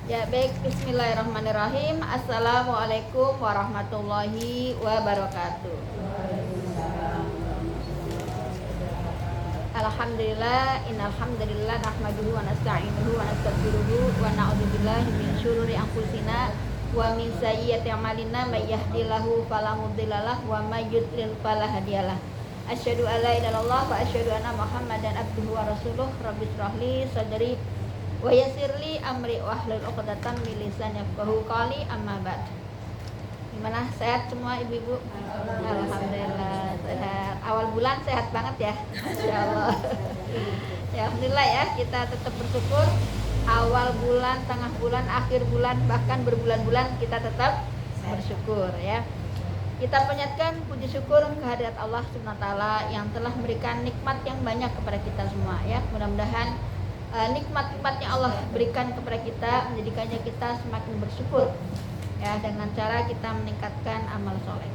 Ya baik, bismillahirrahmanirrahim. Assalamualaikum warahmatullahi wabarakatuh. Alhamdulillah, innalhamdulillah nahmaduhu wa nasta'inuhu wa nastaghfiruhu wa na'udzubillahi min syururi anfusina wa min sayyiati a'malina may yahdihillahu fala mudhillalah wa may yudlil fala hadiyalah. Asyhadu an la ilaha illallah wa asyhadu anna Muhammadan abduhu wa rasuluh. Rabbi shrahli sadri wa yassirli amri wahlul 'uqdatam min lisani yafqahu qawli, amma ba'd. Gimana, sehat semua ibu-ibu? Alhamdulillah sehat. Awal bulan sehat banget ya, insyaallah. Ya alhamdulillah ya, kita tetap bersyukur. Awal bulan, tengah bulan, akhir bulan, bahkan berbulan-bulan kita tetap bersyukur ya. Kita panjatkan puji syukur kehadirat Allah Subhanahu wa taala yang telah memberikan nikmat yang banyak kepada kita semua ya. Mudah-mudahan nikmat-nikmatnya Allah berikan kepada kita menjadikannya kita semakin bersyukur ya, dengan cara kita meningkatkan amal soleh.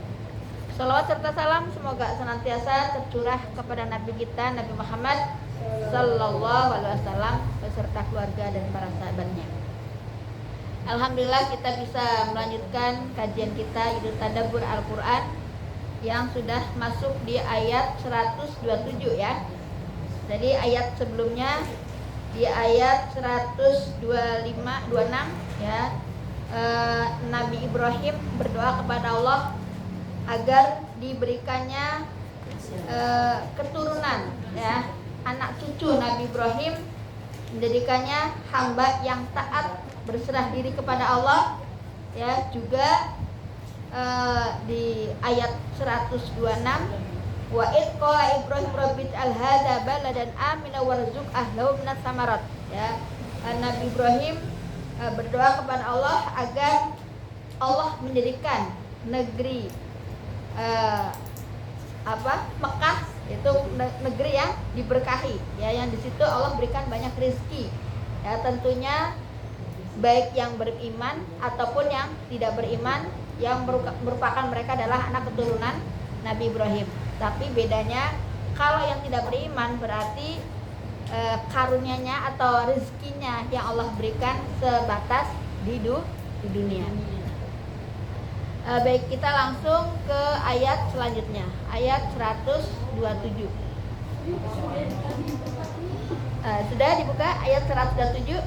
Salawat serta salam semoga senantiasa tercurah kepada Nabi kita Nabi Muhammad Sallallahu Alaihi Wasallam beserta keluarga dan para sahabatnya. Alhamdulillah kita bisa melanjutkan kajian kita yaitu tadabbur Al-Quran yang sudah masuk di ayat 127 ya. Jadi ayat sebelumnya di ayat 125-26 ya, Nabi Ibrahim berdoa kepada Allah agar diberikannya keturunan ya, anak cucu Nabi Ibrahim, menjadikannya hamba yang taat, berserah diri kepada Allah ya. Juga di ayat 126, wa id qala Ibrahim rabbi al hadza baladan amina warzuq ahlahu minas samarat ya. Nabi Ibrahim berdoa kepada Allah agar Allah menjadikan negeri Mekah itu negeri yang diberkahi ya, yang di situ Allah berikan banyak rezeki ya, tentunya baik yang beriman ataupun yang tidak beriman, yang merupakan mereka adalah anak keturunan Nabi Ibrahim. Tapi bedanya kalau yang tidak beriman berarti karunia-Nya atau rezekinya yang Allah berikan sebatas di dunia. Baik, kita langsung ke ayat selanjutnya, ayat 127. Sudah dibuka ayat 127?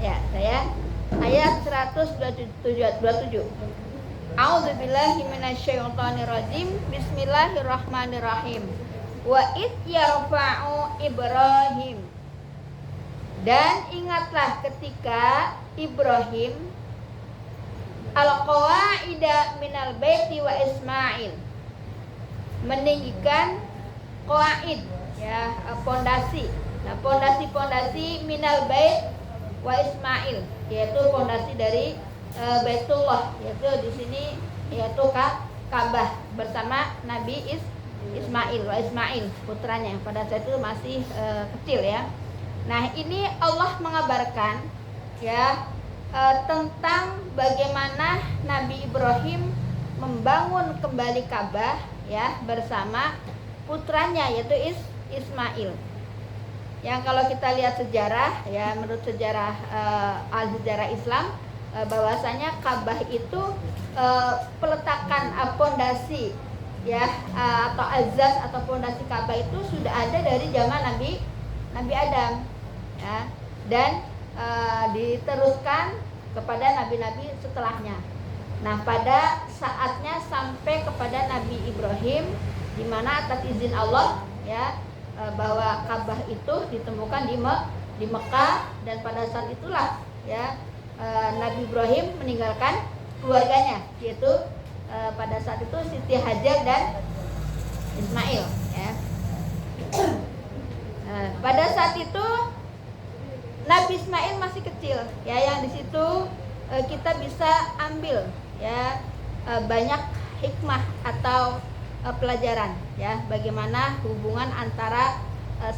Ya, saya ayat 127. A'udzubillahi minasyaitonirrajim. Bismillahirrahmanirrahim. Wa id yarfa'u Ibrahim. Dan ingatlah ketika Ibrahim al-qawaida minal baiti wa Ismail, meninggikan qawaid ya, pondasi. Nah, pondasi minal bait wa Ismail, yaitu pondasi dari Baitullah, yaitu di sini yaitu Ka'bah bersama Nabi Ismail putranya, pada saat itu masih kecil ya. Nah, ini Allah mengabarkan ya tentang bagaimana Nabi Ibrahim membangun kembali Ka'bah ya bersama putranya yaitu Ismail. Yang kalau kita lihat sejarah ya, menurut sejarah al-sejarah Islam, bahwasanya Ka'bah itu peletakan pondasi ya, atau azas atau pondasi Ka'bah itu sudah ada dari zaman Nabi Adam ya, dan diteruskan kepada nabi-nabi setelahnya. Nah, pada saatnya sampai kepada Nabi Ibrahim, di mana atas izin Allah ya, bahwa Ka'bah itu ditemukan di Mekah, dan pada saat itulah ya Nabi Ibrahim meninggalkan keluarganya, yaitu pada saat itu Siti Hajar dan Ismail ya. Pada saat itu Nabi Ismail masih kecil ya, yang di situ kita bisa ambil ya banyak hikmah atau pelajaran ya, bagaimana hubungan antara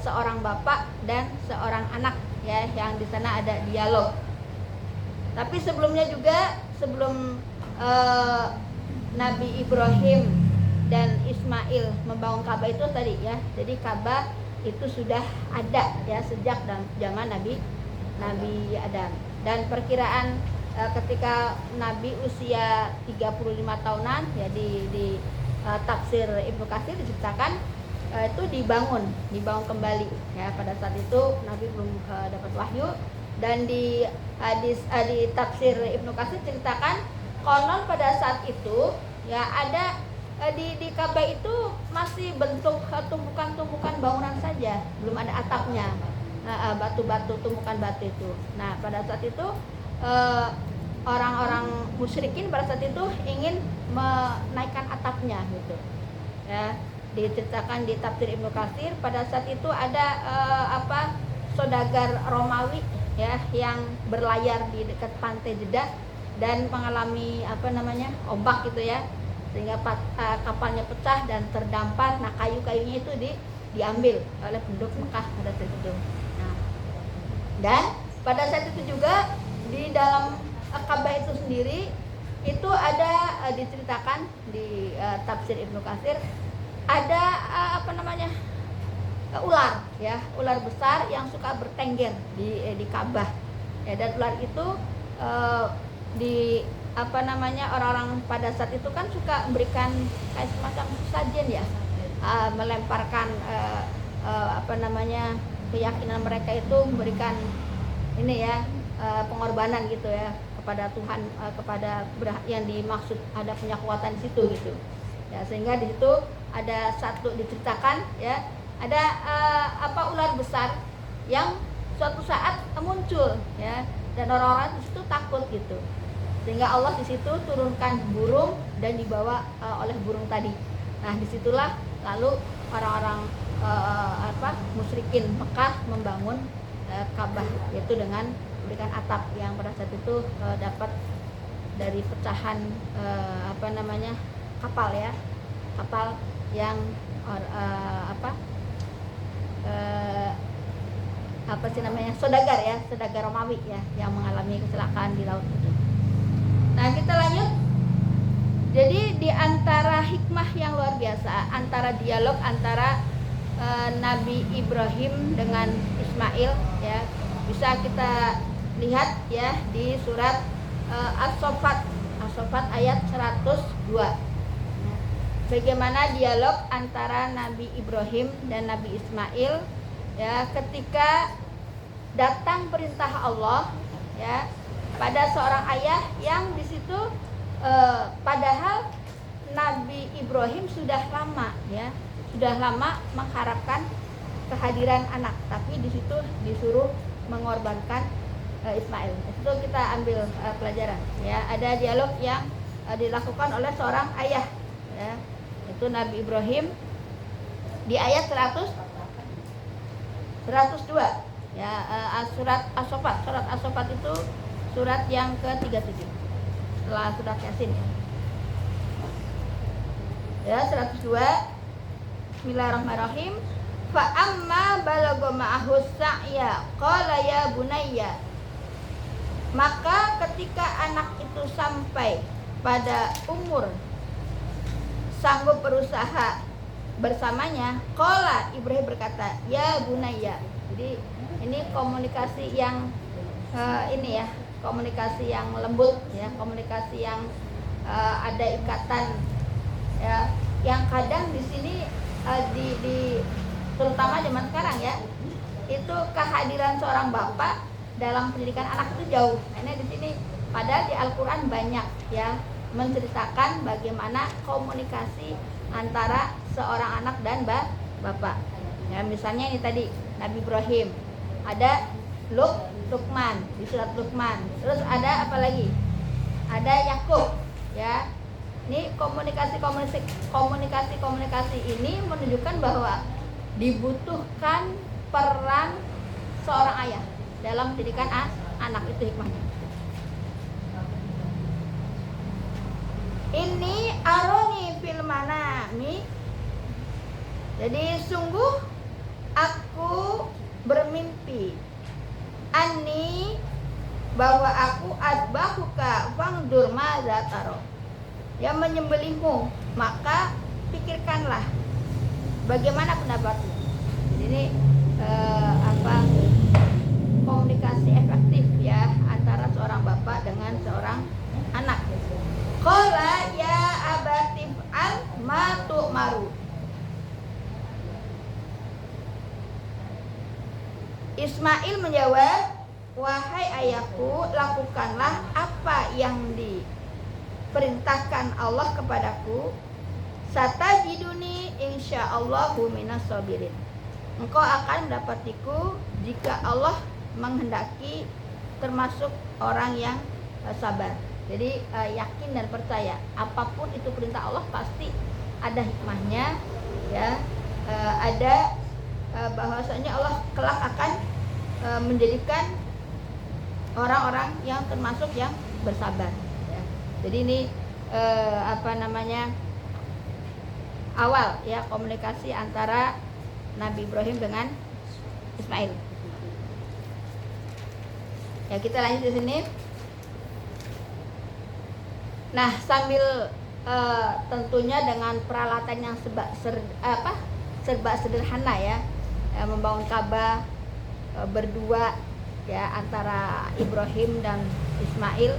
seorang bapak dan seorang anak ya, yang di sana ada dialog. Tapi sebelumnya juga, sebelum Nabi Ibrahim dan Ismail membangun Ka'bah itu tadi ya, jadi Ka'bah itu sudah ada ya sejak zaman Nabi Nabi Adam. Dan perkiraan ketika Nabi usia 35 tahunan ya di tafsir Ibnu Katsir diceritakan itu dibangun kembali ya. Pada saat itu Nabi belum dapat wahyu. Dan di hadis di tafsir Ibnu Katsir ceritakan konon pada saat itu ya ada di Ka'bah itu masih bentuk tumpukan-tumpukan bangunan saja, belum ada atapnya, batu-batu, tumpukan batu itu. Nah pada saat itu orang-orang musyrikin pada saat itu ingin menaikkan atapnya gitu ya. Diceritakan di tafsir Ibnu Katsir pada saat itu ada saudagar Romawi ya yang berlayar di dekat pantai Jeddah dan mengalami ombak gitu ya, sehingga kapalnya pecah dan terdampar. Nah kayu-kayunya itu diambil oleh penduduk Mekah pada saat itu. Nah, dan pada saat itu juga di dalam Ka'bah itu sendiri itu ada diceritakan di tafsir Ibnu Katsir ada ular ya, ular besar yang suka bertengger di Ka'bah ya. Dan ular itu orang-orang pada saat itu kan suka memberikan kayak semacam sajian ya, melemparkan keyakinan mereka itu memberikan ini ya, pengorbanan gitu ya kepada Tuhan, kepada yang dimaksud ada punya kekuatan di situ gitu ya. Sehingga di situ ada satu diceritakan ya, ada ular besar yang suatu saat muncul ya, dan orang-orang di situ takut gitu, sehingga Allah di situ turunkan burung dan dibawa oleh burung tadi. Nah disitulah lalu orang-orang musyrikin Mekah membangun Ka'bah, yaitu dengan memberikan atap yang pada saat itu dapat dari pecahan kapal ya, kapal yang saudagar Romawi ya yang mengalami kecelakaan di laut itu. Nah kita lanjut. Jadi di antara hikmah yang luar biasa antara dialog antara Nabi Ibrahim dengan Ismail ya, bisa kita lihat ya di surat As-Saffat ayat 102. Bagaimana dialog antara Nabi Ibrahim dan Nabi Ismail ya, ketika datang perintah Allah ya pada seorang ayah yang di situ padahal Nabi Ibrahim sudah lama mengharapkan kehadiran anak, tapi di situ disuruh mengorbankan Ismail. Itu kita ambil pelajaran ya. Ada dialog yang dilakukan oleh seorang ayah ya, itu Nabi Ibrahim di ayat 102 ya, surat As-Saffat itu surat yang ke-37 setelah surat Yasin ya. 102 Bismillahirrahmanirrahim. Fa amma balagha ma'ahu sa'ya qala ya bunayya, maka ketika anak itu sampai pada umur sanggup berusaha bersamanya, qala Ibrahim berkata ya bunayya. Jadi ini komunikasi yang komunikasi yang lembut ya, komunikasi yang ada ikatan ya, yang kadang di sini terutama zaman sekarang ya, itu kehadiran seorang bapak dalam pendidikan anak itu jauh. Nah, di sini padahal di Al-Qur'an banyak ya menceritakan bagaimana komunikasi antara seorang anak dan bapak. Ya, misalnya ini tadi Nabi Ibrahim, ada Luqman di surat Luqman. Terus ada apa lagi? Ada Yakub ya. Ini komunikasi ini menunjukkan bahwa dibutuhkan peran seorang ayah dalam pendidikan anak, itu hikmahnya. Ini aroni fil manami. Jadi sungguh aku bermimpi ani bahwa aku adbahuka fangdur madza taro, yang menyembelihmu, maka pikirkanlah bagaimana pendapatmu. Jadi ini komunikasi efektif ya antara seorang bapak dengan seorang anak. Qala ya abatif al ma tu'maru. Ismail menjawab, wahai ayahku, lakukanlah apa yang diperintahkan Allah kepadaku. Satajiduni insyaallahu minas sabirin. Engkau akan mendapatiku jika Allah menghendaki termasuk orang yang sabar. Jadi yakin dan percaya apapun itu perintah Allah pasti ada hikmahnya ya. Ada bahwasanya Allah kelak akan menjadikan orang-orang yang termasuk yang bersabar ya. Jadi ini awal ya komunikasi antara Nabi Ibrahim dengan Ismail. Ya, kita lanjut di sini. Nah, sambil tentunya dengan peralatan yang serba sederhana ya, membangun Ka'bah berdua ya antara Ibrahim dan Ismail.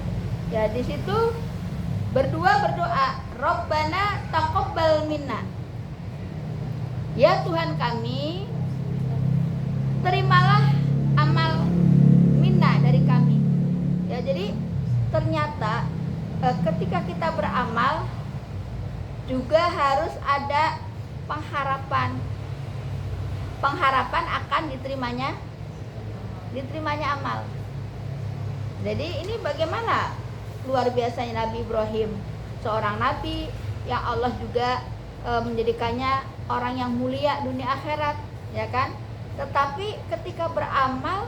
Ya, di situ berdua berdoa, Rabbana taqabbal minna. Ya Tuhan kami, terimalah amal minna dari kami. Ya, jadi ternyata ketika kita beramal juga harus ada pengharapan akan diterimanya amal. Jadi ini bagaimana luar biasanya Nabi Ibrahim, seorang nabi yang Allah juga menjadikannya orang yang mulia dunia akhirat, ya kan? Tetapi ketika beramal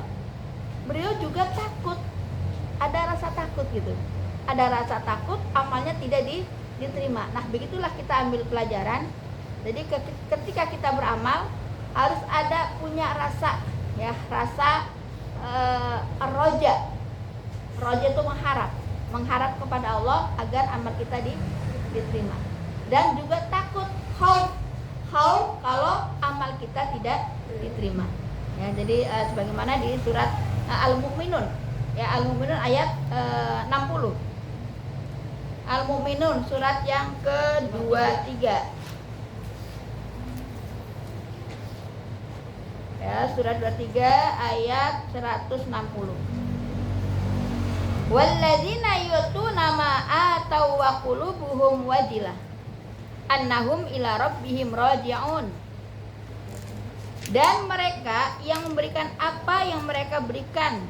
beliau juga takut, ada rasa takut gitu. Ada rasa takut amalnya tidak diterima. Nah, begitulah kita ambil pelajaran. Jadi ketika kita beramal harus ada punya rasa ya, rasa roja. Roja itu mengharap kepada Allah agar amal kita diterima. Dan juga takut khauf kalau amal kita tidak diterima. Ya, jadi sebagaimana di surat Al-Mu'minun ya, Al-Mu'minun ayat 60. Al-Mu'minun surat yang ke-23. Ya, surat 23 ayat 160. Walladzina yutuna ma atau wa qulubuhum wajilah annahum ila rabbihim raji'un. Dan mereka yang memberikan apa yang mereka berikan,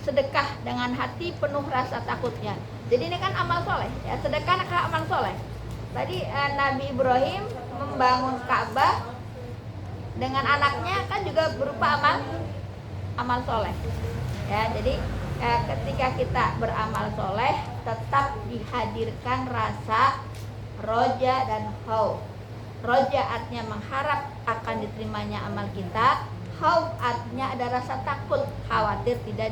sedekah dengan hati penuh rasa takutnya. Jadi ini kan amal soleh ya, sedekah amal soleh. Tadi Nabi Ibrahim membangun Ka'bah dengan anaknya kan juga berupa amal soleh ya. Jadi ketika kita beramal soleh tetap dihadirkan rasa roja dan khauf. Roja artinya mengharap akan diterimanya amal kita, khauf artinya ada rasa takut, khawatir tidak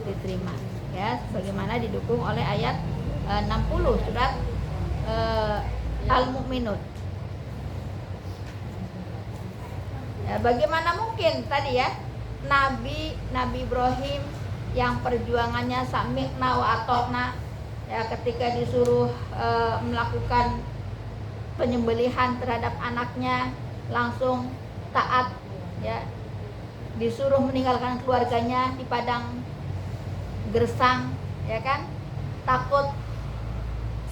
diterima ya, sebagaimana didukung oleh ayat 60 surat Al-Mu'minun. Ya, bagaimana mungkin tadi ya Nabi Ibrahim yang perjuangannya sami'na wa ata'na ya, ketika disuruh melakukan penyembelihan terhadap anaknya langsung taat ya, disuruh meninggalkan keluarganya di padang gersang ya kan, takut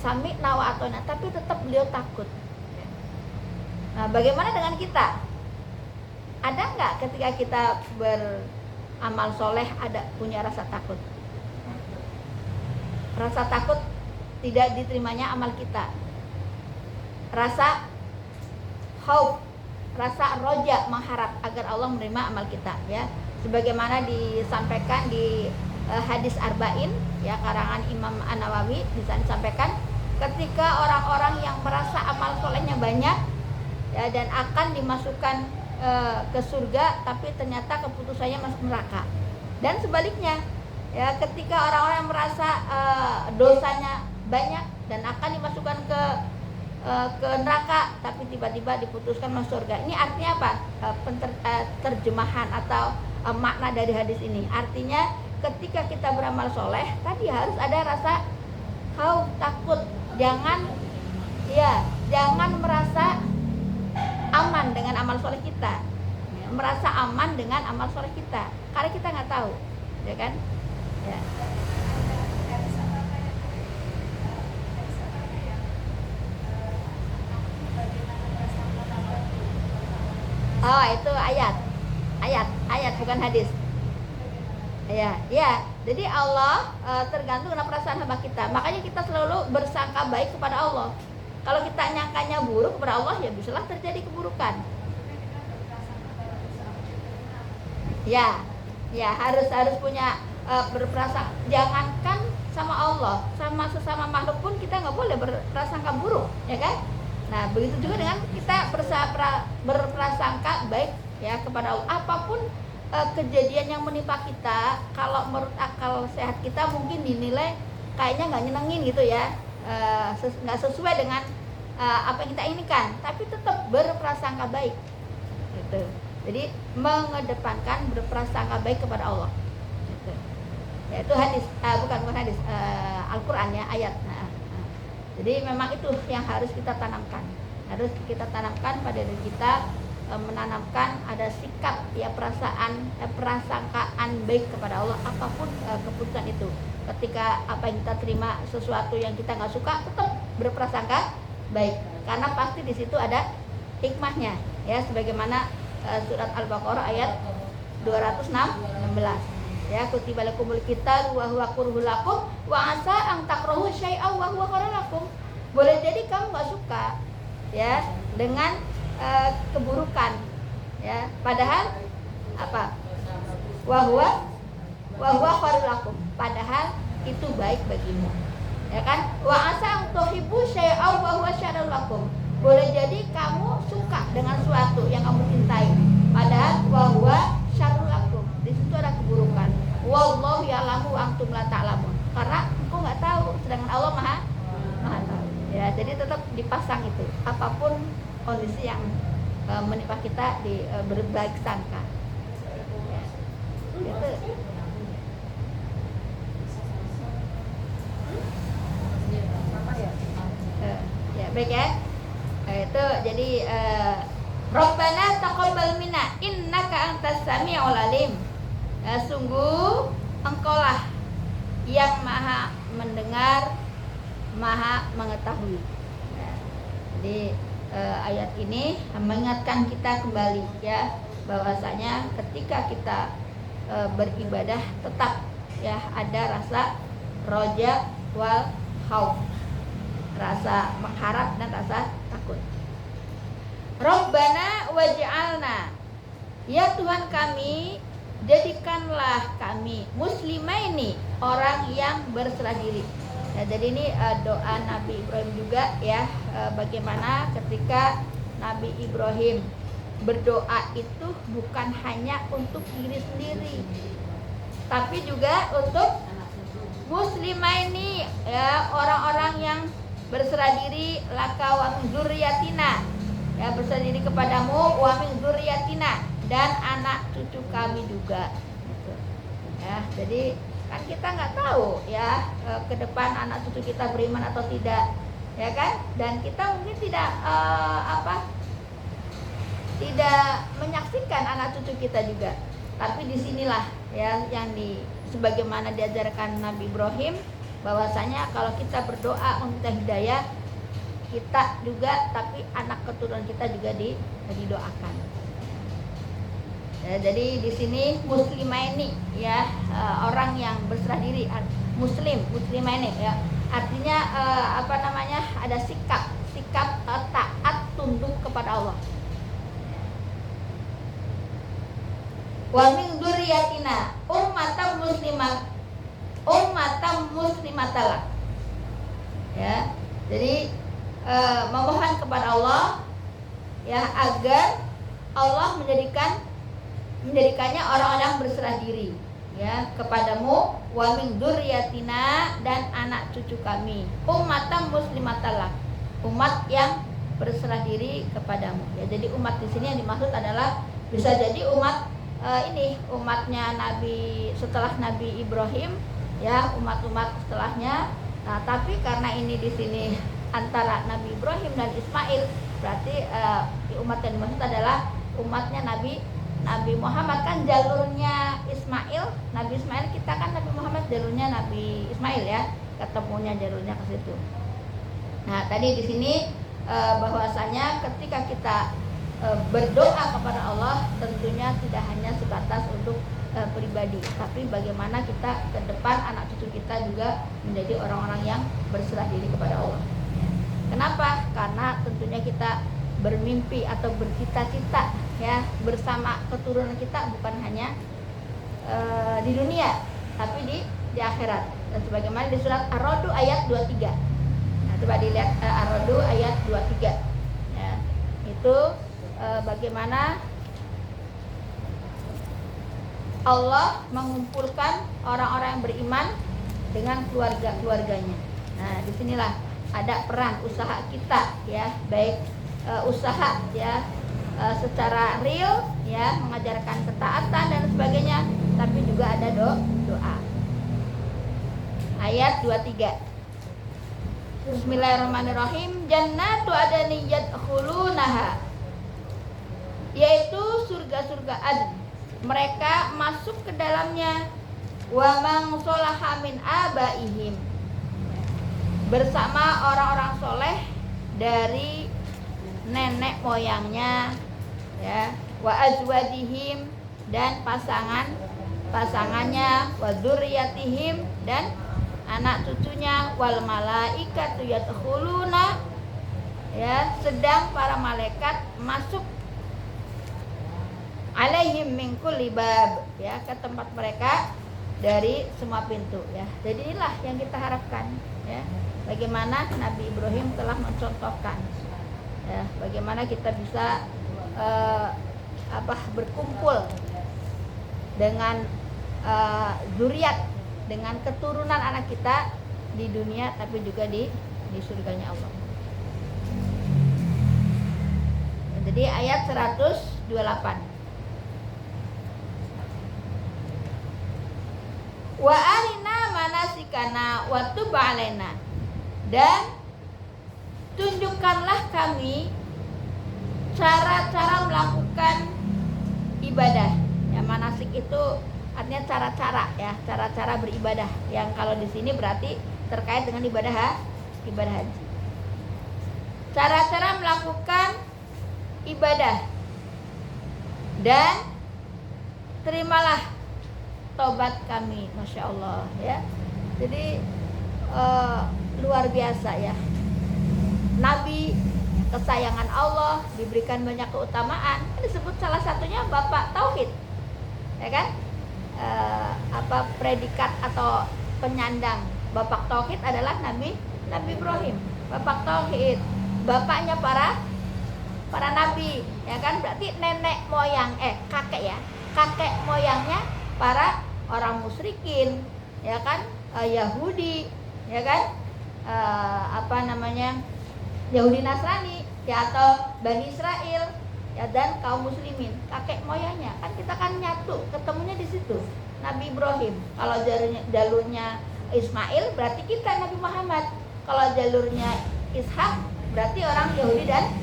sami'na wa ata'na, tapi tetap beliau takut. Nah, bagaimana dengan kita? Ada nggak ketika kita beramal soleh ada punya rasa takut? Rasa takut tidak diterimanya amal kita. Rasa khauf, rasa roja, mengharap agar Allah menerima amal kita ya. Sebagaimana disampaikan di hadis Arba'in ya, karangan Imam An-Nawawi, bisa disampaikan ketika orang-orang yang merasa amal solehnya banyak ya, dan akan dimasukkan ke surga, tapi ternyata keputusannya masuk neraka. Dan sebaliknya ya, ketika orang-orang yang merasa dosanya banyak dan akan dimasukkan ke neraka, tapi tiba-tiba diputuskan masuk surga. Ini artinya apa? Terjemahan atau makna dari hadis ini. Artinya ketika kita beramal soleh tadi harus ada rasa khauf, takut. Jangan merasa aman dengan amal soleh kita, merasa aman dengan amal soleh kita, karena kita nggak tahu, ya kan? Ya. Oh, itu ayat bukan hadis. Ya. Jadi Allah tergantung dengan perasaan hamba kita. Makanya kita selalu bersangka baik kepada Allah. Kalau kita nyangkanya buruk kepada Allah, ya bisalah terjadi keburukan. Ya harus punya berprasangka. Jangankan sama Allah, sama sesama makhluk pun kita nggak boleh berprasangka buruk, ya kan? Nah, begitu juga dengan kita berprasangka baik ya kepada Allah. Apapun kejadian yang menimpa kita, kalau menurut akal sehat kita mungkin dinilai kayaknya nggak nyenengin gitu ya, nggak sesuai dengan apa yang kita inginkan, tapi tetap berprasangka baik gitu. Jadi mengedepankan berprasangka baik kepada Allah gitu. Ya, itu hadis, bukan hadis, Al-Quran ya, ayat. Jadi memang itu yang harus kita tanamkan pada diri kita, menanamkan ada sikap ya, prasangkaan baik kepada Allah apapun keputusan itu. Ketika apa yang kita terima sesuatu yang kita nggak suka, tetap berprasangka baik, karena pasti di situ ada hikmahnya ya, sebagaimana surat Al-Baqarah ayat 216 ya, kutiba lakumul qital wa huwa kurhul lakum wa asa an takrahu syai'an wa huwa khairul lakum. Boleh jadi kamu nggak suka ya dengan keburukan ya, padahal apa, wa huwa khairul lakum, padahal itu baik bagimu, ya kan? Wa asa an tuhibbu syai'an wa huwa syarrul lakum. Boleh jadi kamu suka dengan suatu yang kamu cintai, padahal wa huwa syarrul lakum, di situ ada keburukan. Wallahu ya'lamu wa antum la ta'lamun, karena engkau nggak tahu, sedangkan Allah maha tahu. Ya, jadi tetap dipasang itu, apapun kondisi yang menimpa kita berbaik sangka. Ya, gitu. Ya baik ya. Itu jadi Rabbana taqabbal minna innaka antas samiul alim. Sungguh engkaulah yang maha mendengar, maha mengetahui. Jadi ayat ini mengingatkan kita kembali ya, bahwasanya ketika kita beribadah tetap ya ada rasa roja wal khauf, rasa mengharap dan rasa takut. Rabbana waj'alna, ya Tuhan kami, jadikanlah kami muslimaini, orang yang berserah diri. Ya, jadi ini doa Nabi Ibrahim juga ya, bagaimana ketika Nabi Ibrahim berdoa itu bukan hanya untuk diri sendiri, tapi juga untuk muslimaini ya, orang-orang yang berserah diri, laka wa min dzurriyyatina, ya berserah diri kepadamu, wa min dzurriyyatina, dan anak cucu kami juga gitu. Ya, jadi kan kita nggak tahu ya ke depan anak cucu kita beriman atau tidak, ya kan? Dan kita mungkin tidak tidak menyaksikan anak cucu kita juga. Tapi disinilah ya yang sebagaimana diajarkan Nabi Ibrahim, bahwasanya kalau kita berdoa meminta hidayah, kita juga, tapi anak keturunan kita juga didoakan. Ya, jadi di sini muslimaini ya, orang yang berserah diri, muslimaini ya, artinya ada sikap taat tunduk kepada Allah. Wa min dzurriyyatina ummatan muslimatalak. Ya, jadi memohon kepada Allah ya agar Allah menjadikannya orang-orang berserah diri ya kepadamu, wa min dzurriyyatina, dan anak cucu kami, ummatan muslimatalak, umat yang berserah diri kepadamu. Ya, jadi umat di sini yang dimaksud adalah bisa jadi umat ini umatnya Nabi setelah Nabi Ibrahim, ya, umat-umat setelahnya. Nah, tapi karena ini di sini antara Nabi Ibrahim dan Ismail, berarti umat yang dimaksud adalah umatnya Nabi Muhammad. Kan jalurnya Ismail, Nabi Ismail, kita kan Nabi Muhammad jalurnya Nabi Ismail, ya, ketemunya jalurnya ke situ. Nah, tadi di sini bahwasanya ketika kita berdoa kepada Allah, tentunya tidak hanya sebatas untuk pribadi, tapi bagaimana kita ke depan anak cucu kita juga menjadi orang-orang yang berserah diri kepada Allah. Kenapa? Karena tentunya kita bermimpi atau bercita-cita, ya, bersama keturunan kita, bukan hanya di dunia, tapi di akhirat. Dan sebagaimana di surat Ar-Ra'd ayat 23. Nah, coba dilihat Ar-Ra'd ayat 23. Ya, itu bagaimana Allah mengumpulkan orang-orang yang beriman dengan keluarga-keluarganya. Nah, disinilah ada peran usaha kita, ya, baik usaha, ya, secara real, ya, mengajarkan ketaatan dan sebagainya, tapi juga ada doa. Ayat 23. Bismillahirrahmanirrahim. Jannatu adnin yadkhulunaha, yaitu surga-surga Aden, mereka masuk ke dalamnya. Wa man sholaha min abaihim, bersama orang-orang soleh dari nenek moyangnya, ya, wa azwadihim, dan pasangannya, wa dzurriyyatihim, dan anak cucunya, wal malaikatu yadkhuluna, ya, sedang para malaikat masuk alaihim min kulli bab, ya, ke tempat mereka dari semua pintu, ya. Jadi inilah yang kita harapkan, ya, bagaimana Nabi Ibrahim telah mencontohkan, ya, bagaimana kita bisa berkumpul dengan zuriat, dengan keturunan anak kita di dunia, tapi juga di surganya Allah. Jadi ayat 128. Wa arina manasikana wa tub alaina, dan tunjukkanlah kami cara-cara melakukan ibadah. Ya, manasik itu artinya cara-cara, ya, cara-cara beribadah, yang kalau di sini berarti terkait dengan ibadah haji. Cara-cara melakukan ibadah, dan terimalah tobat kami, masya Allah, ya. Jadi luar biasa, ya, Nabi kesayangan Allah, diberikan banyak keutamaan. Disebut salah satunya bapak tauhid, ya kan? Predikat atau penyandang bapak tauhid adalah Nabi Ibrahim. Bapak tauhid, bapaknya para nabi, ya kan? Berarti nenek moyang, kakek moyangnya para orang musyrikin, ya kan, Yahudi, ya kan, Yahudi Nasrani, ya, atau Bani Israel, ya, dan kaum muslimin, kakek moyangnya. Kan kita kan nyatu, ketemunya di situ. Nabi Ibrahim, kalau jalurnya Ismail, berarti kita Nabi Muhammad. Kalau jalurnya Ishak, berarti orang Yahudi dan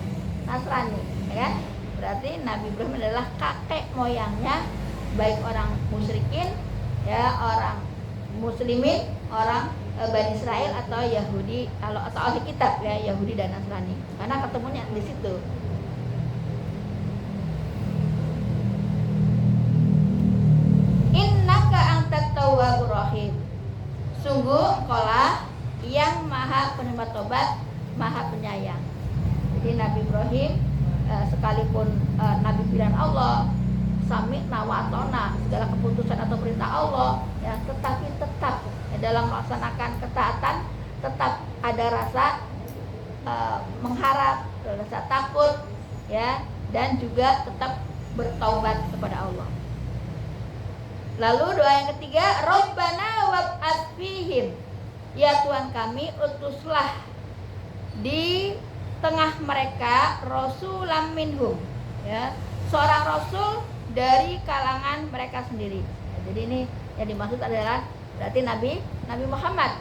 Nasrani, ya kan? Berarti Nabi Ibrahim adalah kakek moyangnya, baik orang musyrikin, ya, orang muslimin, orang Bani Israel, atau Yahudi, atau ahli kitab, ya, Yahudi dan Nasrani, karena ketemunya di situ. Innaka antat tawwabur rahim, sungguh Engkaulah yang maha penerima tobat, maha penyayang. Jadi Nabi Ibrahim sekalipun Nabi pilihan Allah, sami'na wa ata'na, segala keputusan atau perintah Allah, ya, tetapi tetap, ya, dalam melaksanakan ketaatan tetap ada rasa mengharap, rasa takut, ya, dan juga tetap bertaubat kepada Allah. Lalu doa yang ketiga, Rabbana wab'ats fihim, ya Tuhan kami, utuslah di tengah mereka rasulam minhum, ya, seorang rasul dari kalangan mereka sendiri. Jadi ini yang dimaksud adalah berarti Nabi Muhammad.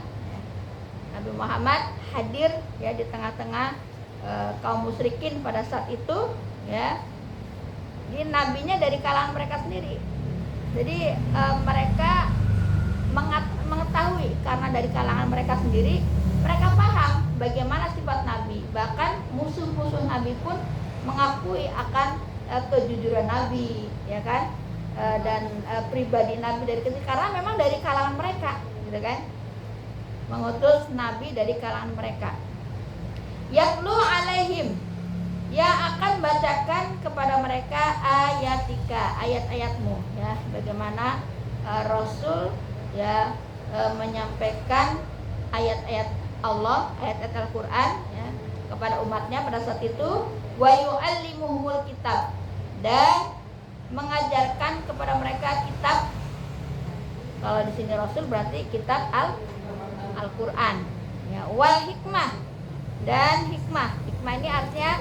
Nabi Muhammad hadir ya di tengah-tengah kaum musyrikin pada saat itu ya. Jadi nabinya dari kalangan mereka sendiri. Jadi mereka mengetahui karena dari kalangan mereka sendiri, mereka paham bagaimana sifat Nabi. Bahkan musuh-musuh Nabi pun mengakui akan kejujuran Nabi, ya kan? Dan pribadi Nabi dari kecil karena memang dari kalangan mereka, gitu kan? Mengutus Nabi dari kalangan mereka. Yatlu alaihim, yang akan bacakan kepada mereka ayatika, ayat-ayatmu, ya. Bagaimana Rasul ya menyampaikan ayat-ayat Allah, ayat-ayat Al-Qur'an ya, kepada umatnya pada saat itu. Wa yu'allimuhumul kitab, dan mengajarkan kepada mereka kitab. Kalau di sini Rasul berarti kitab Al-Qur'an ya. Wal hikmah, dan hikmah. Hikmah ini artinya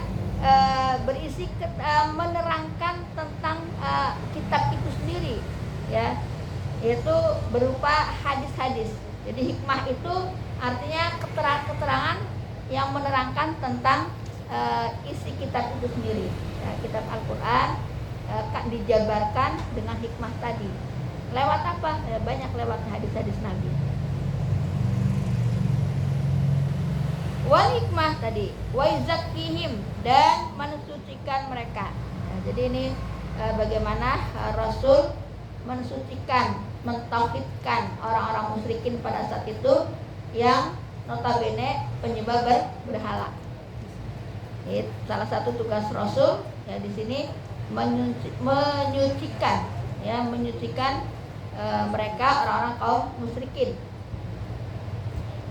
berisi menerangkan tentang kitab itu sendiri ya, yaitu berupa hadis-hadis. Jadi hikmah itu artinya keterangan yang menerangkan tentang isi kitab itu sendiri ya, kitab Al-Quran dijabarkan dengan hikmah tadi. Lewat apa? Banyak lewat hadis-hadis Nabi. Wal hikmah tadi, wa yuzakkihim, dan mensucikan mereka. Nah, jadi ini bagaimana Rasul mensucikan, mentauhidkan orang-orang musyrikin pada saat itu yang notabene penyembah berhala. Ini salah satu tugas Rasul ya di sini menyucikan ya, menyucikan mereka orang-orang kaum musyrikin.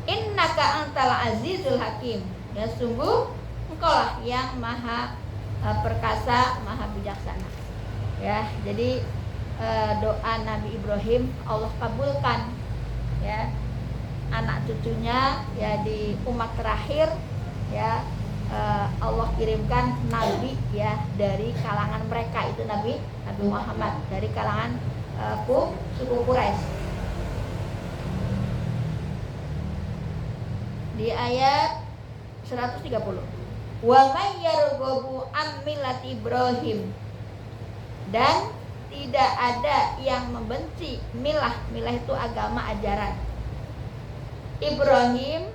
Innaka antal azizul hakim, ya sungguh engkaulah yang maha perkasa, maha bijaksana ya. Jadi doa Nabi Ibrahim Allah kabulkan ya, anak cucunya ya di umat terakhir ya, Allah kirimkan nabi ya dari kalangan mereka, itu Nabi Muhammad dari kalangan suku Quraisy. Di ayat 130, wa may yarghabu an millati Ibrahim, dan tidak ada yang membenci milah itu agama, ajaran Ibrahim,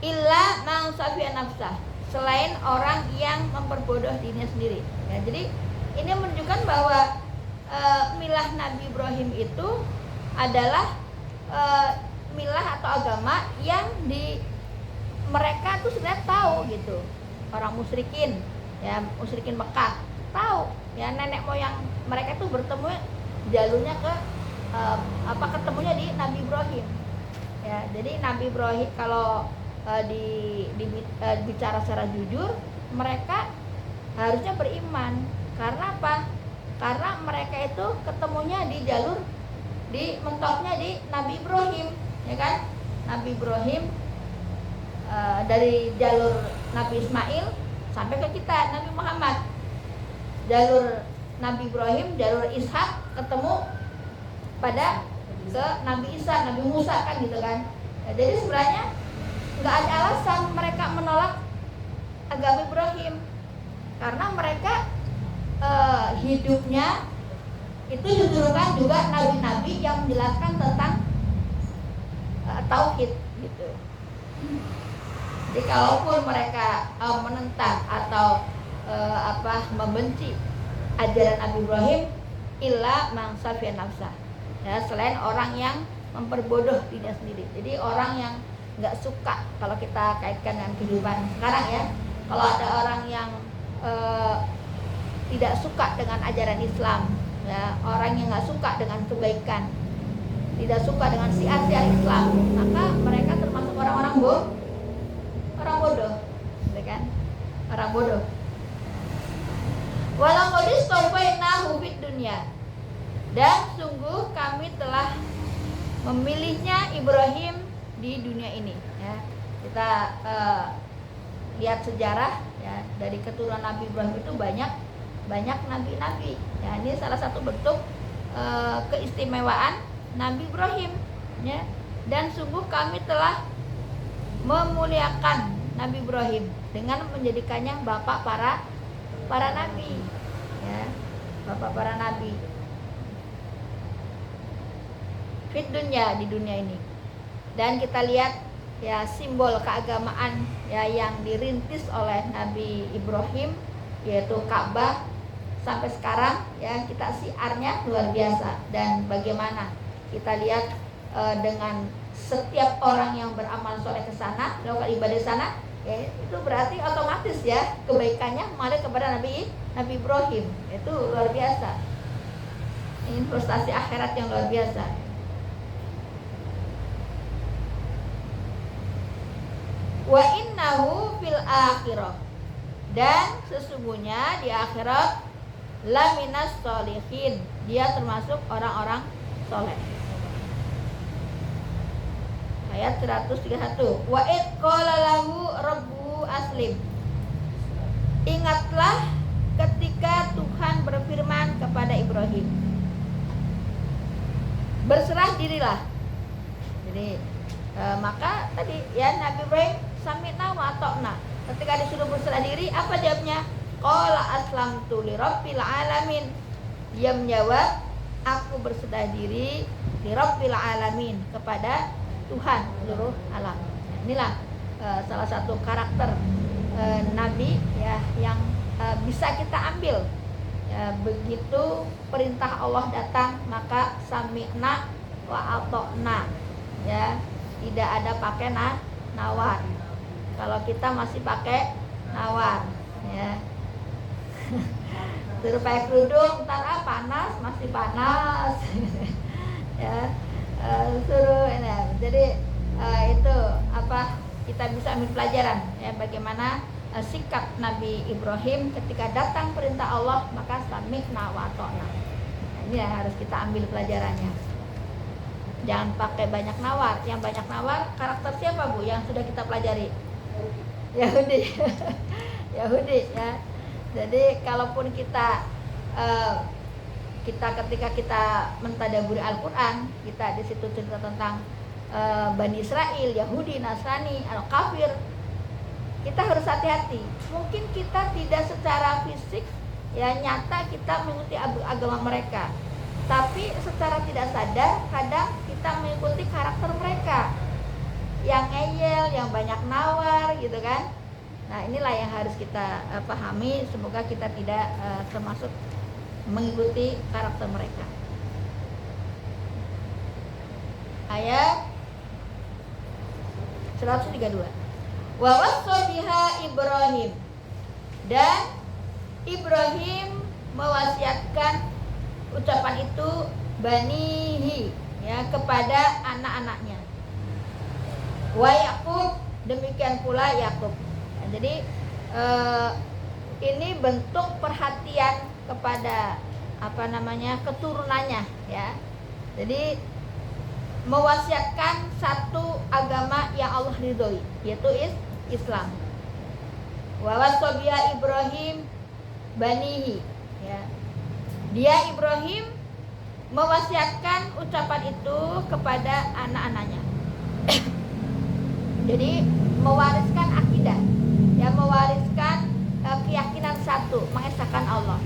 illa man safiya nafsah, selain orang yang memperbodoh dirinya sendiri ya. Jadi ini menunjukkan bahwa milah Nabi Ibrahim itu adalah milah atau agama yang di mereka tuh sebenarnya tahu gitu, orang musyrikin ya, musyrikin Mekah tahu ya, nenek moyang mereka tuh bertemu jalurnya ke ketemunya di Nabi Ibrahim ya. Jadi Nabi Ibrahim kalau bicara secara jujur, mereka harusnya beriman. Karena apa? Karena mereka itu ketemunya di jalur, di mentoknya di Nabi Ibrahim ya kan. Nabi Ibrahim dari jalur Nabi Ismail sampai ke kita Nabi Muhammad, jalur Nabi Ibrahim, jalur Ishak ketemu pada ke Nabi Isa, Nabi Musa kan gitu kan. Jadi sebenarnya nggak ada alasan mereka menolak agama Ibrahim, karena mereka hidupnya itu diturunkan juga nabi-nabi yang menjelaskan tentang tauhid gitu. Jadi kalaupun mereka menentang atau membenci ajaran Nabi Ibrahim, illa man safiya nafsah ya, selain orang yang memperbodoh dirinya sendiri. Jadi orang yang nggak suka, kalau kita kaitkan dengan kehidupan sekarang ya, kalau ada orang yang tidak suka dengan ajaran Islam ya, orang yang nggak suka dengan kebaikan, tidak suka dengan syiar-syiar Islam, maka mereka termasuk orang bodoh, gitu kan? Orang bodoh. Walau qadis tawainahu fid dunya, dan sungguh kami telah memilihnya Ibrahim di dunia ini ya. Kita lihat sejarah ya, dari keturunan Nabi Ibrahim itu banyak banyak nabi-nabi. Ya, ini salah satu bentuk keistimewaan Nabi Ibrahim, ya. Dan sungguh kami telah memuliakan Nabi Ibrahim dengan menjadikannya bapak para nabi, ya, bapak para nabi fit dunya, di dunia ini. Dan kita lihat ya simbol keagamaan ya yang dirintis oleh Nabi Ibrahim, yaitu Ka'bah, sampai sekarang ya kita siarnya luar biasa. Dan bagaimana kita lihat dengan setiap orang yang beramal soleh ke sana, melakukan ibadah di sana, ya, itu berarti otomatis ya kebaikannya mengalir kepada Nabi Ibrahim. Itu luar biasa, ini prestasi akhirat yang luar biasa. Wa innahu fil akhirah, dan sesungguhnya di akhirat laminas sholihin, dia termasuk orang-orang soleh. Ayat 131. Wa id qala lahu rabbu aslim. Ingatlah ketika Tuhan berfirman kepada Ibrahim, berserah dirilah. Jadi maka tadi ya Nabi Ibrahim sami'na wa ata'na. Ketika disuruh berserah diri, apa jawabnya? Qala aslamtu li rabbil alamin. Dia menjawab, aku berserah diri li rabbil alamin, kepada Tuhan seluruh alam. Inilah salah satu karakter Nabi ya yang bisa kita ambil. Ya, begitu perintah Allah datang, maka sami'na wa ata'na. Ya, tidak ada pakai nawar. Kalau kita masih pakai nawar, ya. Suruh pakai kerudung, ntar panas, masih panas. Ya, suruh ini. Jadi itu apa? Kita bisa ambil pelajaran ya bagaimana sikap Nabi Ibrahim ketika datang perintah Allah, maka sami'na wa ata'na. Ini yang harus kita ambil pelajarannya. Jangan pakai banyak nawar. Yang banyak nawar karakter siapa, Bu, yang sudah kita pelajari? Yahudi. Yahudi ya. Jadi kalaupun kita ketika kita mentadaburi Al-Qur'an, kita di situ cerita tentang Bani Israel, Yahudi, Nasrani, Al-Kafir, kita harus hati-hati. Mungkin kita tidak secara fisik ya nyata kita mengikuti agama mereka, tapi secara tidak sadar kadang kita mengikuti karakter mereka yang ngeyel, yang banyak nawar gitu kan. Nah, inilah yang harus kita pahami. Semoga kita tidak termasuk mengikuti karakter mereka. Ayat 132. Wa wassa biha Ibrahim, dan Ibrahim mewasiatkan ucapan itu banihi ya kepada anak-anaknya. Wa Yaqub, demikian pula Yakub. Nah, jadi ini bentuk perhatian kepada keturunannya ya. Jadi mewasiatkan satu agama yang Allah ridhoi, yaitu Islam. Wa wasobiya Ibrahim banihi ya. Dia Ibrahim mewasiatkan ucapan itu kepada anak-anaknya. Jadi mewariskan akidah, ya, mewariskan keyakinan satu, mengesahkan Allah.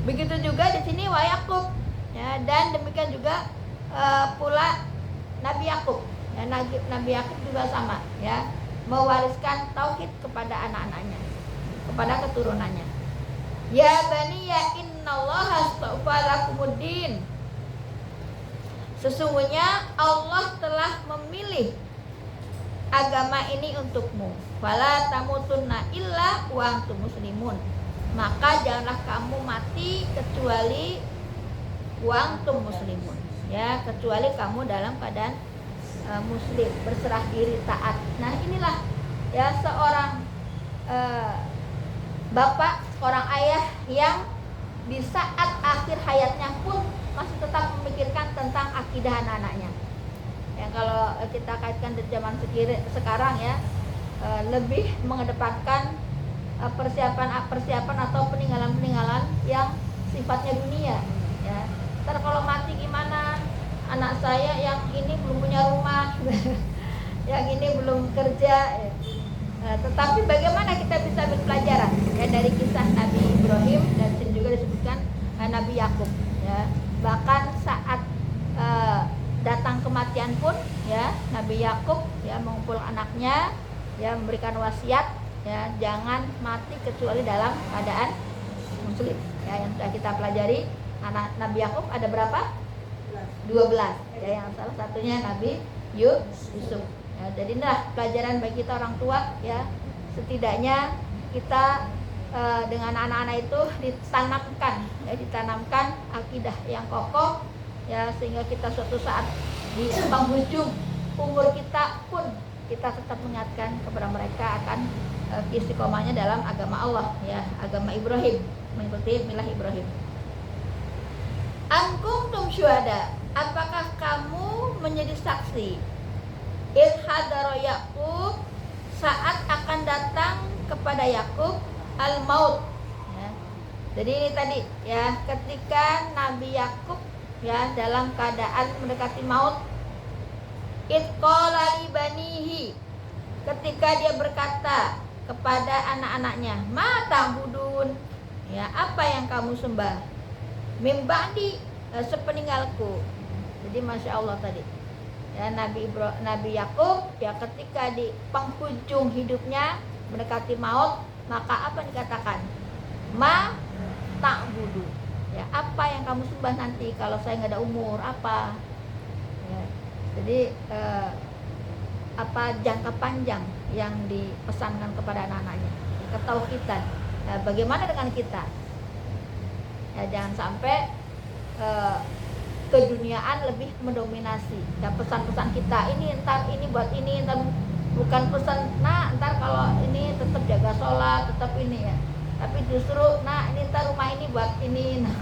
Begitu juga di sini wa Yaqub ya, dan demikian juga pula Nabi Yakub. Ya, Nabi Yakub juga sama ya, mewariskan tauhid kepada anak-anaknya, kepada keturunannya. Ya bani ya innallaha astafa lakumuddin. Sesungguhnya Allah telah memilih agama ini untukmu. Fala tamutunna illa wa antum muslimun. Maka janganlah kamu mati kecuali wa antum muslimun. Ya, kecuali kamu dalam keadaan muslim, berserah diri, taat. Nah, inilah ya seorang bapak, seorang ayah yang di saat akhir hayatnya pun masih tetap memikirkan tentang akidah anak-anaknya. Ya, kalau kita kaitkan di zaman sekarang ya, lebih mengedepankan persiapan atau peninggalan yang sifatnya dunia, ya. Ntar kalau mati gimana? Anak saya yang ini belum punya rumah, yang ini belum kerja. Ya. Tetapi bagaimana kita bisa ambil pelajaran ya dari kisah Nabi Ibrahim, dan sini juga disebutkan Nabi Yakub, ya. Bahkan saat datang kematian pun, ya, Nabi Yakub ya mengumpul anaknya, ya, memberikan wasiat, ya, jangan mati kecuali dalam keadaan muslim, ya. Yang sudah kita pelajari, anak Nabi Yakub ada berapa? 12, ya, yang salah satunya Nabi Yusuf. Ya, jadi pelajaran bagi kita orang tua, ya, setidaknya kita dengan anak-anak itu ditanamkan akidah yang kokoh, ya, sehingga kita suatu saat di penghujung umur kita pun kita tetap mengingatkan kepada mereka akan istiqomahnya dalam agama Allah, ya, agama Ibrahim, mengikuti milah Ibrahim. Ankuntum syuhada, apakah kamu menjadi saksi idh hadara Yakub, saat akan datang kepada Yakub al-maut, ya. Jadi ini tadi, ya, ketika Nabi Yakub, ya, dalam keadaan mendekati maut, idh qala li banihi, ketika dia berkata kepada anak-anaknya, ma ta'budun, ya, apa yang kamu sembah, mim ba'di, sepeninggalku. Jadi masya Allah tadi, ya, Nabi Yakub, ya, ketika di penghujung hidupnya mendekati maut, maka apa yang dikatakan? Ma ta'budu, ya, apa yang kamu sembah nanti kalau saya nggak ada umur, apa, ya. Jadi apa jangka panjang yang dipesankan kepada anak-anaknya, ketauhidan. Nah, bagaimana dengan kita? Ya, jangan sampai keduniaan lebih mendominasi. Ya, pesan-pesan kita ini ntar ini buat ini, ntar bukan pesan, nah ntar kalau ini tetap jaga sholat, tetap ini, ya. Tapi justru, nah ini ntar rumah ini buat ini. Nah,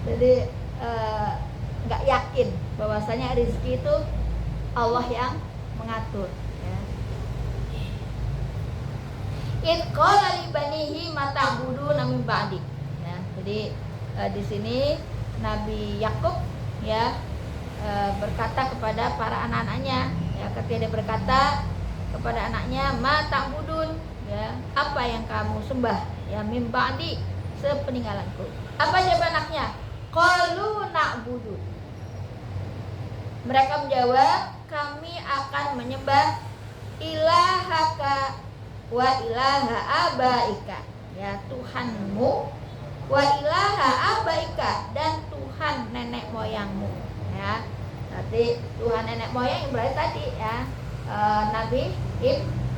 jadi nggak yakin bahwasanya rezeki itu Allah yang mengatur, ya. Idh qala li banihi ma ta'buduna min ba'di, ya. Jadi di sini Nabi Yakub, ya, berkata kepada para anak-anaknya, ya, ketika dia berkata kepada anaknya, ma ta'budun, ya, apa yang kamu sembah, ya, min ba'di, sepeninggalanku. Apa jawab anaknya? Qalu na'budu. Mereka menjawab, kami akan menyembah ilahaka wa ilaha abaika, ya, Tuhanmu, wa ilaha abaika, dan Tuhan nenek moyangmu, ya. Nanti Tuhan nenek moyang Ibrahim tadi, ya, Nabi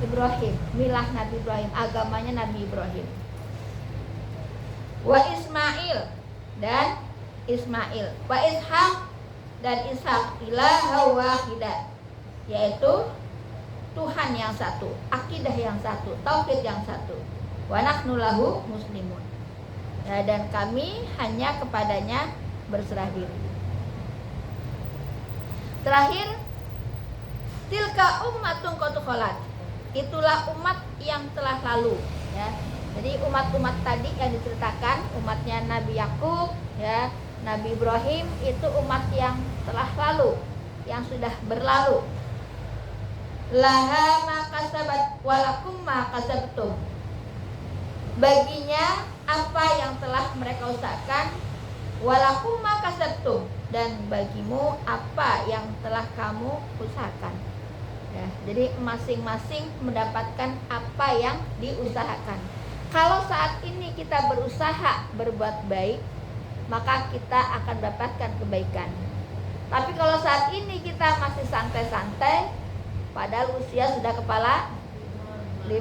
Ibrahim, milah Nabi Ibrahim, agamanya Nabi Ibrahim. Wa Ismail, dan Ismail, wa Ishak, dan Ishak, ilaha wahidah, yaitu Tuhan yang satu, akidah yang satu, tauhid yang satu. Wa nahnu lahu muslimun, ya, dan kami hanya kepadanya berserah diri. Terakhir, tilka ummatun qad khalat, itulah umat yang telah lalu, ya. Jadi umat-umat tadi yang diceritakan, umatnya Nabi Yakub, ya, Nabi Ibrahim, itu umat yang telah lalu, yang sudah berlalu. Laha ma kasabat walakum ma kasabtum, baginya apa yang telah mereka usahakan, walakum ma kasabtum, dan bagimu apa yang telah kamu usahakan, ya. Jadi masing-masing mendapatkan apa yang diusahakan. Kalau saat ini kita berusaha berbuat baik, maka kita akan mendapatkan kebaikan. Tapi kalau saat ini kita masih santai-santai, padahal usia sudah kepala 5,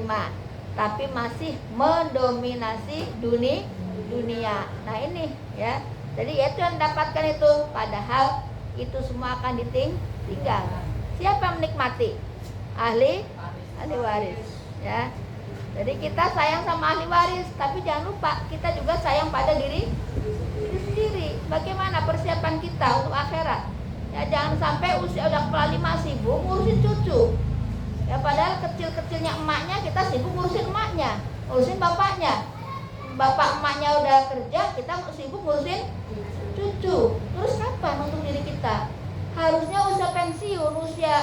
tapi masih mendominasi dunia. Nah ini, ya. Jadi itu yang dapatkan itu, padahal itu semua akan ditinggal. Siapa yang menikmati? Ahli waris, ya. Jadi kita sayang sama ahli waris, tapi jangan lupa kita juga sayang pada diri sendiri. Bagaimana persiapan kita untuk akhirat? Ya, jangan sampai usia udah kepala 5 sibuk ngurusin cucu. Ya, padahal kecil-kecilnya emaknya kita sibuk ngurusin emaknya. ngurusin bapaknya. Bapak emaknya udah kerja, kita sibuk ngurusin cucu. Terus kapan untuk diri kita? Harusnya usia pensiun, usia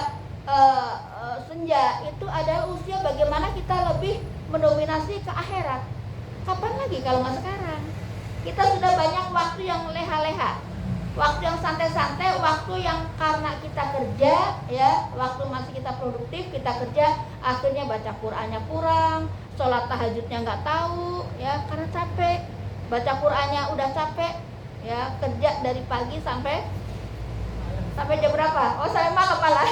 senja itu adalah usia bagaimana kita lebih mendominasi ke akhirat. Kapan lagi kalau nggak sekarang? Kita sudah banyak waktu yang leha-leha, waktu yang santai-santai, waktu yang karena kita kerja ya, waktu masih kita produktif kita kerja, akhirnya baca Qur'annya kurang, sholat tahajudnya nggak tahu ya, karena capek. Baca Qur'annya udah capek ya, kerja dari pagi sampai jam berapa? Oh, sampai malam malah.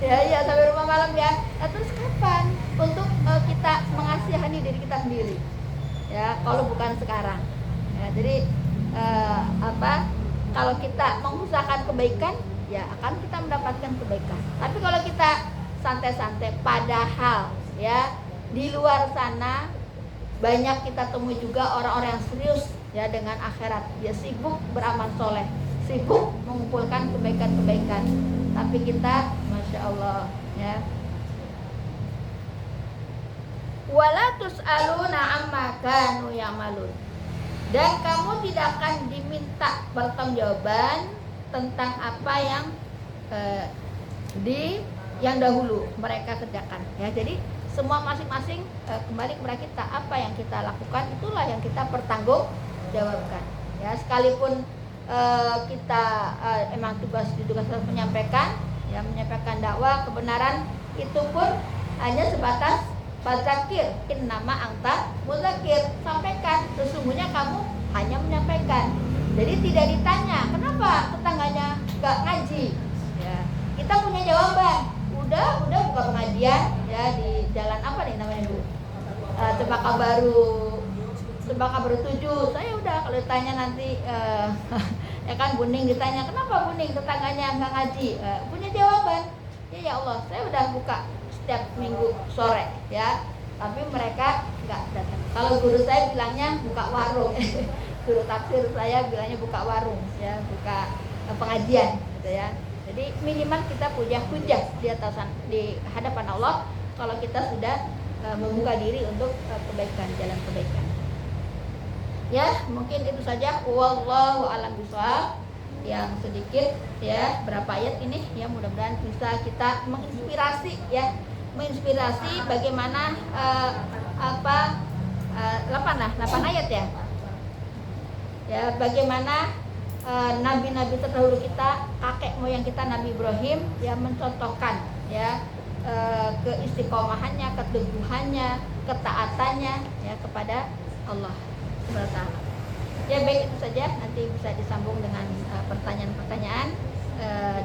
ya sampai rumah malam ya. Nah, terus kapan untuk kita mengasihani diri kita sendiri ya, kalau bukan sekarang ya. Jadi kalau kita mengusahakan kebaikan ya akan kita mendapatkan kebaikan. Tapi kalau kita santai-santai, padahal ya di luar sana banyak kita temui juga orang-orang yang serius ya dengan akhirat. Dia sibuk beramal soleh, sibuk mengumpulkan kebaikan-kebaikan. Tapi kita, masya Allah ya, wala tus'aluna amma kanu ya'malun, dan kamu tidak akan diminta pertanggungjawaban tentang apa yang yang dahulu mereka kerjakan ya. Jadi semua masing-masing kembali kepada kita, apa yang kita lakukan itulah yang kita pertanggungjawabkan ya. Sekalipun kita emang tugas harus menyampaikan ya, menyampaikan dakwah kebenaran, itu pun hanya sebatas fadzakir innama anta mudzakir, sampaikan, sesungguhnya kamu hanya menyampaikan. Jadi tidak ditanya kenapa tetangganya gak ngaji ya, kita punya jawaban. Udah buka pengajian ya di jalan apa nih namanya Bu, Cempaka Baru 7. Saya udah, kalau ditanya nanti ya kan Buning ditanya kenapa Buning tetangganya nggak ngaji, punya jawaban ya Allah, saya udah buka setiap minggu sore ya, tapi mereka nggak datang. Kalau guru saya bilangnya buka warung guru tafsir saya bilangnya buka warung ya, buka pengajian gitu ya. Jadi minimal kita punya hujah di hadapan Allah kalau kita sudah membuka diri untuk kebaikan, jalan kebaikan. Ya, mungkin itu saja. Wallahu a'lam bishawab. Yang sedikit ya, berapa ayat ini ya, mudah-mudahan bisa kita menginspirasi ya, menginspirasi bagaimana 8 ayat ya. Ya, bagaimana nabi-nabi terdahulu kita, kakek moyang kita Nabi Ibrahim ya, mencontohkan ya keistiqomahannya, keteguhannya, ketaatannya ya kepada Allah Subhanahu wa ta'ala. Ya baik, itu saja, nanti bisa disambung dengan pertanyaan-pertanyaan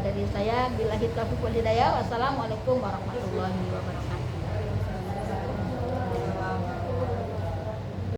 dari saya. Billahi taufiq wal hidayah. Wassalamualaikum warahmatullahi wabarakatuh.